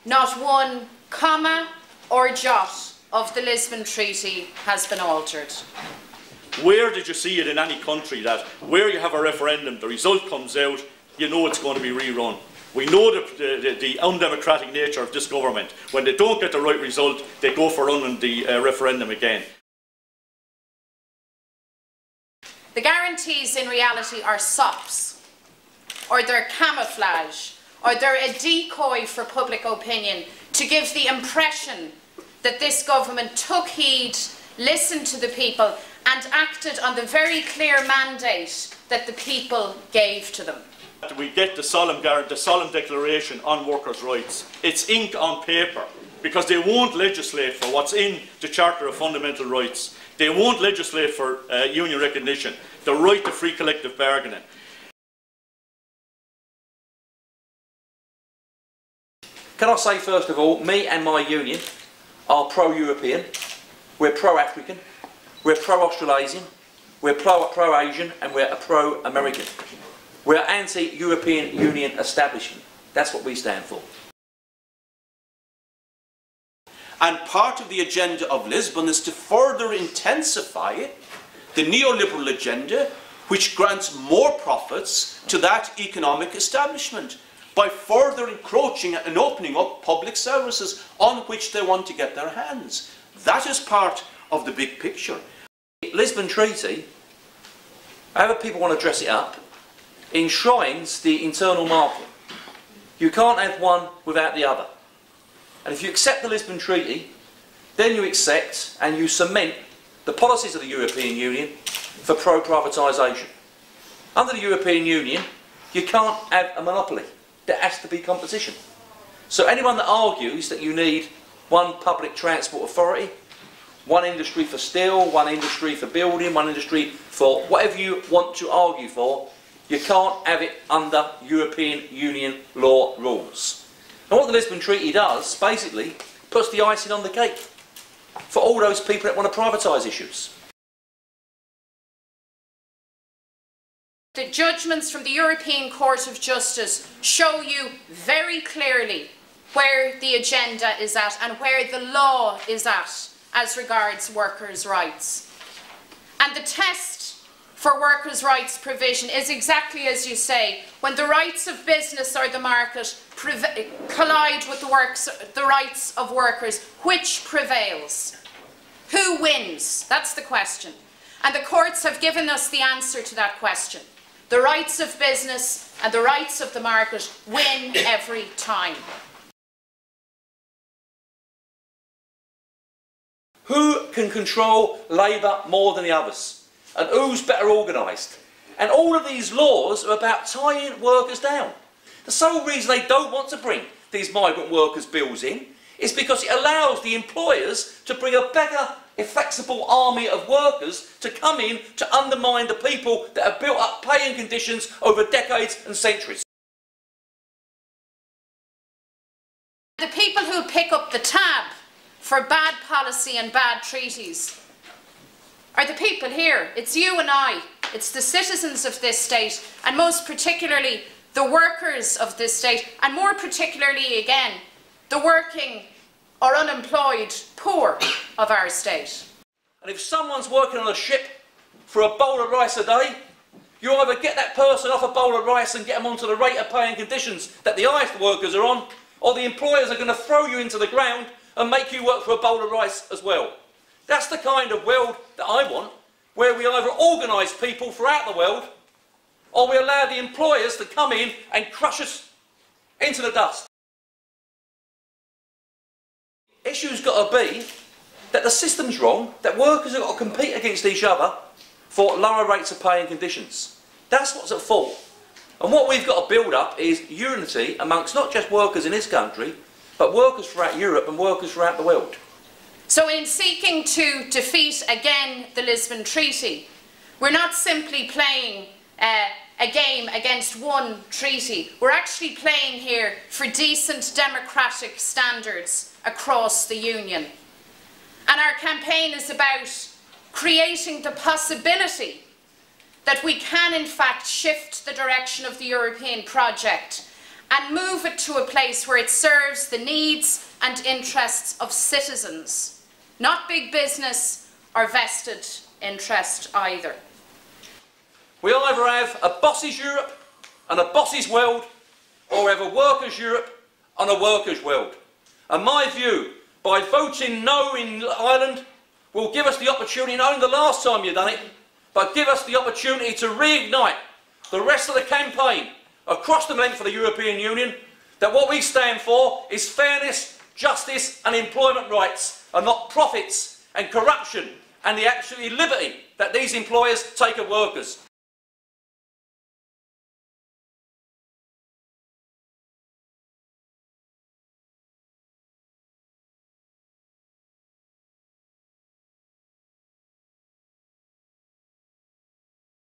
Not one comma or jot of the Lisbon Treaty has been altered. Where did you see it in any country that where you have a referendum, the result comes out, you know it's going to be rerun? We know the undemocratic nature of this government. When they don't get the right result, they go for running the referendum again. The guarantees in reality are sops, or they're camouflage, or they're a decoy for public opinion to give the impression that this government took heed, listened to the people and acted on the very clear mandate that the people gave to them. We get the solemn declaration on workers' rights. It's ink on paper, because they won't legislate for what's in the Charter of Fundamental Rights. They won't legislate for union recognition, the right to free collective bargaining. Can I say first of all, me and my union are pro-European, we're pro-African, we're pro-Australasian, we're pro-Asian and we're pro-American. We're anti-European Union establishment. That's what we stand for. And part of the agenda of Lisbon is to further intensify the neoliberal agenda, which grants more profits to that economic establishment by further encroaching and opening up public services on which they want to get their hands. That is part of the big picture. The Lisbon Treaty, however people want to dress it up, enshrines the internal market. You can't have one without the other. And if you accept the Lisbon Treaty, then you accept and you cement the policies of the European Union for pro-privatisation. Under the European Union, you can't have a monopoly. There has to be competition. So anyone that argues that you need one public transport authority, one industry for steel, one industry for building, one industry for whatever you want to argue for, you can't have it under European Union law rules. And what the Lisbon Treaty does, basically, puts the icing on the cake for all those people that want to privatise issues. The judgments from the European Court of Justice show you very clearly where the agenda is at and where the law is at as regards workers' rights. And the test for workers' rights provision is exactly as you say, when the rights of business or the market collide with the rights of workers, which prevails? Who wins? That's the question. And the courts have given us the answer to that question. The rights of business and the rights of the market win every time. Who can control labour more than the others? And who's better organised? And all of these laws are about tying workers down. The sole reason they don't want to bring these migrant workers' bills in is because it allows the employers to bring a bigger, flexible army of workers to come in to undermine the people that have built up pay and conditions over decades and centuries. The people who pick up the tab for bad policy and bad treaties are the people here. It's you and I. It's the citizens of this state, and most particularly the workers of this state, and more particularly again, the working or unemployed poor of our state. And if someone's working on a ship for a bowl of rice a day, you either get that person off a bowl of rice and get them onto the rate of pay and conditions that the highest workers are on, or the employers are going to throw you into the ground and make you work for a bowl of rice as well. That's the kind of world that I want, where we either organise people throughout the world, or we allow the employers to come in and crush us into the dust. The issue's got to be that the system's wrong, that workers have got to compete against each other for lower rates of pay and conditions. That's what's at fault. And what we've got to build up is unity amongst not just workers in this country, but workers throughout Europe and workers throughout the world. So in seeking to defeat again the Lisbon Treaty, we're not simply playing a game against one treaty. We're actually playing here for decent democratic standards across the Union. And our campaign is about creating the possibility that we can in fact shift the direction of the European project and move it to a place where it serves the needs and interests of citizens, not big business or vested interest either. We either have a boss's Europe and a boss's world, or we have a workers' Europe and a workers' world. And my view, by voting no in Ireland, will give us the opportunity, not only the last time you've done it, but give us the opportunity to reignite the rest of the campaign across the length of the European Union, that what we stand for is fairness, justice and employment rights, and not profits and corruption and the actual liberty that these employers take of workers.